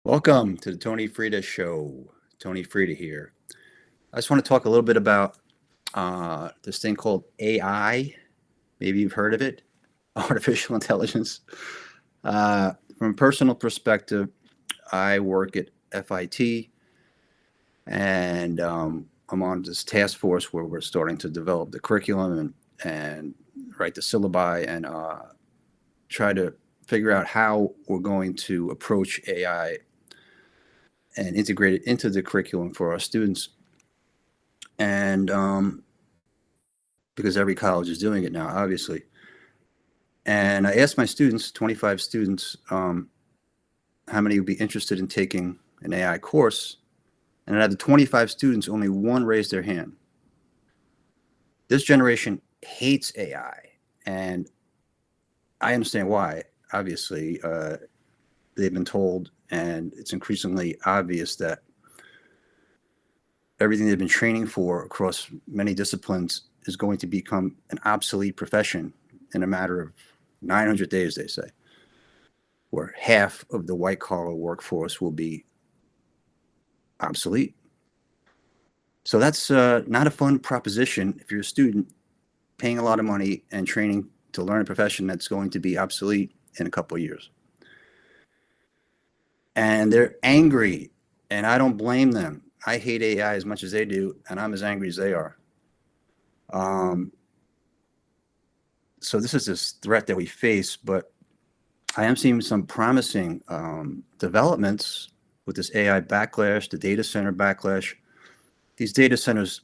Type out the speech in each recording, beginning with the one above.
Welcome to the Tony Freda Show. Tony Freda here. I just want to talk a little bit about this thing called AI. Maybe you've heard of it, artificial intelligence. From a personal perspective, I work at FIT, and I'm on this task force where we're starting to develop the curriculum and write the syllabi and try to figure out how we're going to approach AI and integrate it into the curriculum for our students. And because every college is doing it now, obviously. And I asked my students, 25 students, how many would be interested in taking an AI course. And out of the 25 students, only one raised their hand. This generation hates AI. And I understand why. Obviously, they've been told, and it's increasingly obvious that everything they've been training for across many disciplines is going to become an obsolete profession in a matter of 900 days, they say, where half of the white-collar workforce will be obsolete. So that's not a fun proposition if you're a student paying a lot of money and training to learn a profession that's going to be obsolete in a couple of years. And they're angry, and I don't blame them. I hate AI as much as they do, and I'm as angry as they are. So this is this threat that we face, but I am seeing some promising developments with this AI backlash, the data center backlash. These data centers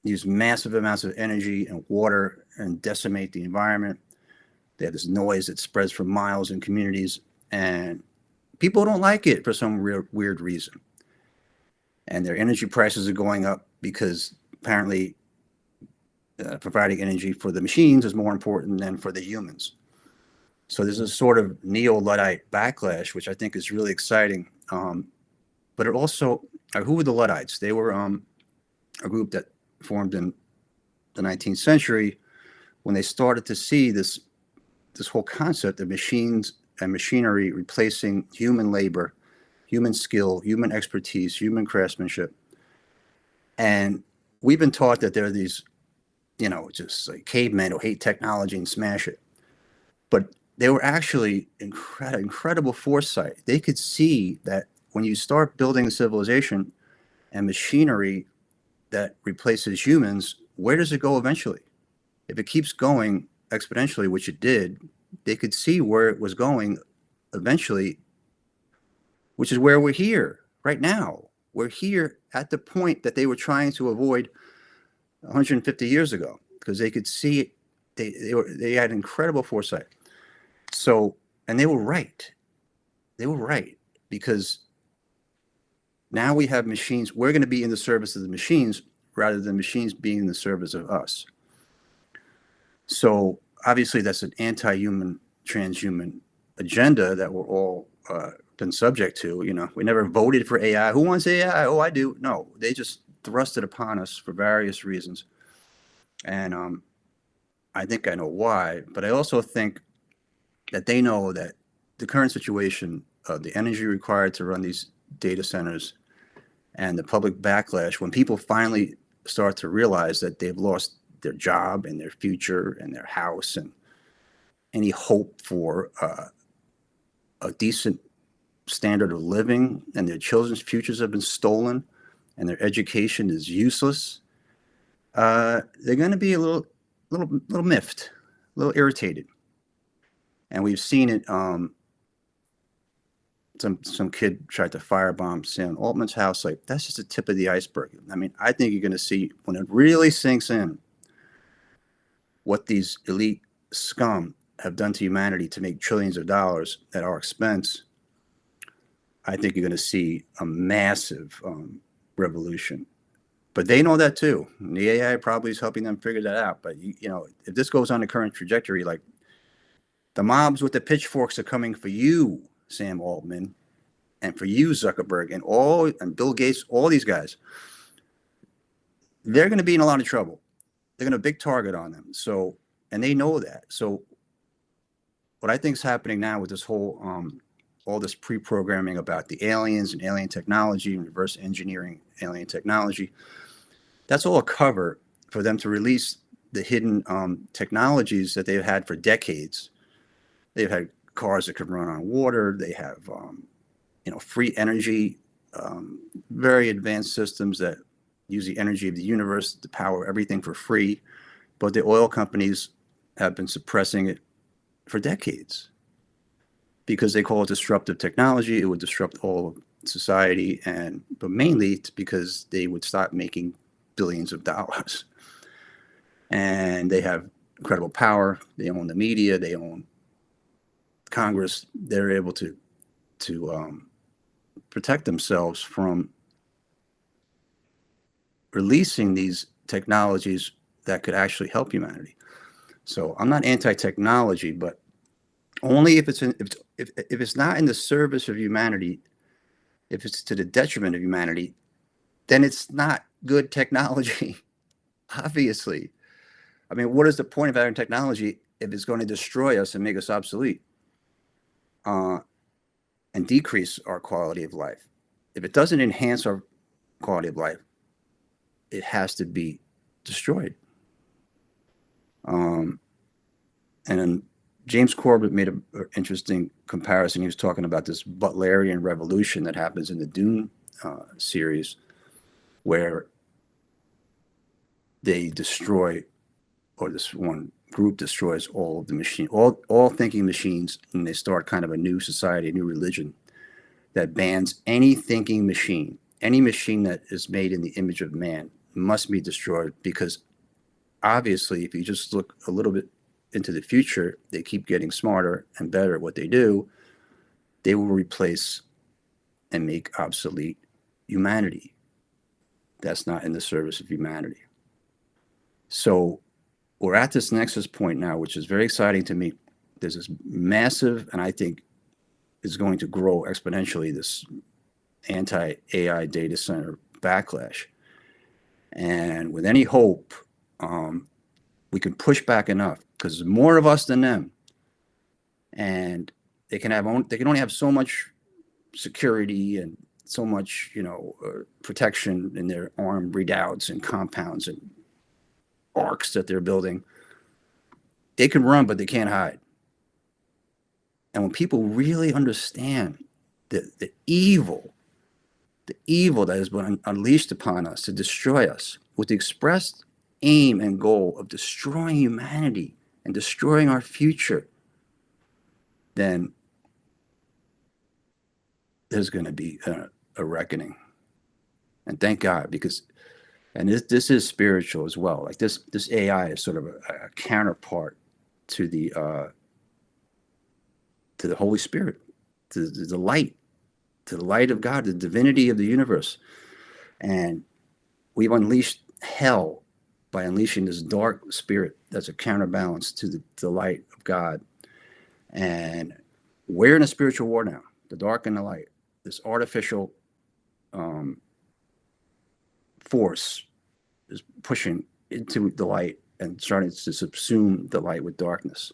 use massive amounts of energy and water and decimate the environment. They have this noise that spreads for miles in communities, and people don't like it for some weird reason. And their energy prices are going up because apparently providing energy for the machines is more important than for the humans. So there's a sort of Neo-Luddite backlash, which I think is really exciting. But it also, who were the Luddites? They were a group that formed in the 19th century when they started to see this whole concept of machines and machinery replacing human labor, human skill, human expertise, human craftsmanship. And we've been taught that there are these, just like cavemen who hate technology and smash it. But they were actually incredible foresight. They could see that when you start building a civilization and machinery that replaces humans, where does it go eventually? If it keeps going exponentially, which it did, they could see where it was going eventually, which is where we're here right now. We're here at the point that they were trying to avoid 150 years ago, because they could see it. They had incredible foresight. So, and they were right. They were right, because now we have machines. We're going to be in the service of the machines rather than machines being in the service of us. So obviously that's an anti-human, transhuman agenda that we're all been subject to. We never voted for AI. Who wants AI? Oh, I do. No, they just thrust it upon us for various reasons. And I think I know why, but I also think that they know that the current situation of the energy required to run these data centers and the public backlash, when people finally start to realize that they've lost their job and their future and their house and any hope for a decent standard of living, and their children's futures have been stolen and their education is useless, they're going to be a little miffed, a little irritated. And we've seen it. Some kid tried to firebomb Sam Altman's house. Like, that's just the tip of the iceberg. I mean, I think you're going to see, when it really sinks in, what these elite scum have done to humanity to make trillions of dollars at our expense. I think you're going to see a massive revolution. But they know that too. And the AI probably is helping them figure that out. But if this goes on the current trajectory, like, the mobs with the pitchforks are coming for you, Sam Altman, and for you, Zuckerberg, and Bill Gates, all these guys. They're going to be in a lot of trouble. They're going to have a big target on them. So, and they know that. So what I think is happening now with this whole all this pre-programming about the aliens and alien technology and reverse engineering alien technology. That's all a cover for them to release the hidden technologies that they've had for decades. They've had cars that could run on water. They have, free energy, very advanced systems that use the energy of the universe to power everything for free. But the oil companies have been suppressing it for decades because they call it disruptive technology. It would disrupt all of society, but mainly it's because they would stop making billions of dollars. And they have incredible power. They own the media. They own Congress. They're able to protect themselves from releasing these technologies that could actually help humanity. So I'm not anti-technology, but only if it's not in the service of humanity, if it's to the detriment of humanity, then it's not good technology. Obviously. I mean, what is the point of having technology if it's going to destroy us and make us obsolete and decrease our quality of life? If it doesn't enhance our quality of life, it has to be destroyed. And then James Corbett made an interesting comparison. He was talking about this Butlerian revolution that happens in the Dune series, where they destroy, or this one group destroys all of the machine, all thinking machines, and they start kind of a new society, a new religion that bans any thinking machine. Any machine that is made in the image of man must be destroyed, because obviously, if you just look a little bit into the future, they keep getting smarter and better at what they do. They will replace and make obsolete humanity. That's not in the service of humanity. So we're at this nexus point now, which is very exciting to me. There's this massive, and I think is going to grow exponentially, this anti-AI data center backlash. And with any hope, we can push back enough, because there's more of us than them, and they can only have so much security and so much protection in their armed redoubts and compounds and arcs that they're building. They can run, but they can't hide. And when people really understand the evil that has been unleashed upon us to destroy us, with the expressed aim and goal of destroying humanity and destroying our future, then there's going to be a reckoning. And thank God, because, and this is spiritual as well. Like this AI is sort of a counterpart to the Holy Spirit, to the light of God, the divinity of the universe. And we've unleashed hell by unleashing this dark spirit that's a counterbalance to the light of God. And we're in a spiritual war now, the dark and the light. This artificial force is pushing into the light and starting to subsume the light with darkness.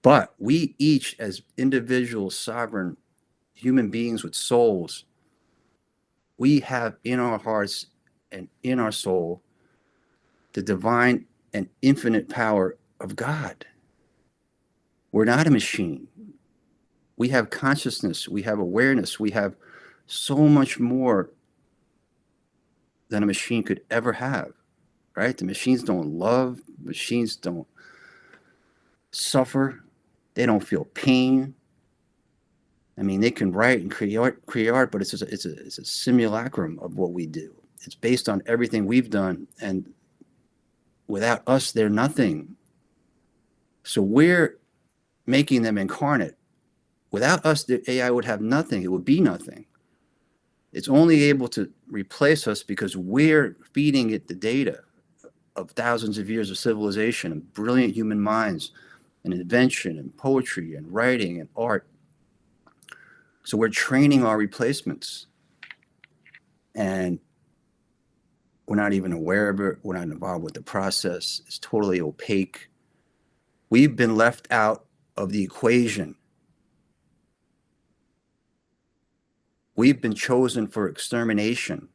But we each, as individual sovereign human beings with souls, we have in our hearts and in our soul the divine and infinite power of God. We're not a machine. We have consciousness, we have awareness, we have so much more than a machine could ever have, right? The machines don't love, machines don't suffer, they don't feel pain. I mean, they can write and create art, but it's a simulacrum of what we do. It's based on everything we've done, and without us, they're nothing. So we're making them incarnate. Without us, the AI would have nothing. It would be nothing. It's only able to replace us because we're feeding it the data of thousands of years of civilization and brilliant human minds and invention and poetry and writing and art. So we're training our replacements, and we're not even aware of it. We're not involved with the process. It's totally opaque. We've been left out of the equation. We've been chosen for extermination.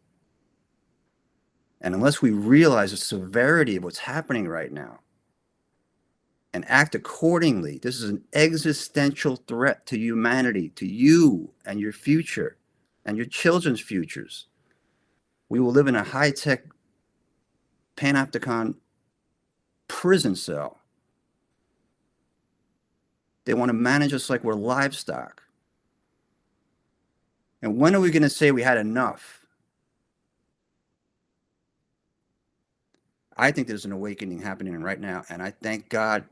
And unless we realize the severity of what's happening right now and act accordingly, this is an existential threat to humanity, to you and your future and your children's futures. We will live in a high-tech panopticon prison cell. They want to manage us like we're livestock. And when are we going to say we had enough? I think there's an awakening happening right now, and I thank God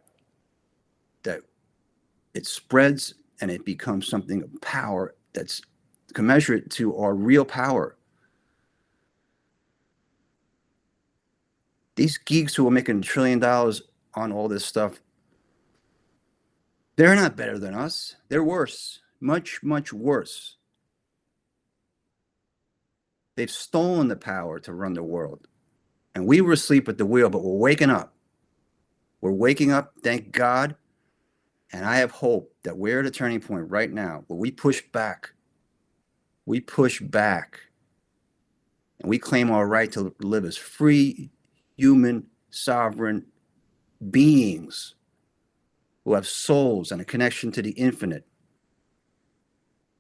that it spreads and it becomes something of power that's commensurate to our real power. These geeks who are making $1 trillion on all this stuff, they're not better than us. They're worse, much, much worse. They've stolen the power to run the world. And we were asleep at the wheel, but we're waking up. We're waking up, thank God. And I have hope that we're at a turning point right now where we push back. We push back. And we claim our right to live as free, human, sovereign beings who have souls and a connection to the infinite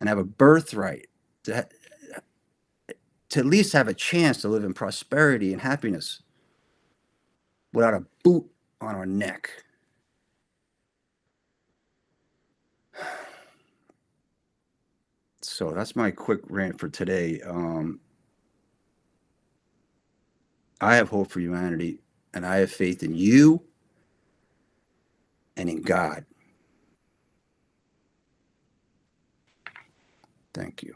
and have a birthright to at least have a chance to live in prosperity and happiness without a boot on our neck. So that's my quick rant for today. I have hope for humanity, and I have faith in you and in God. Thank you.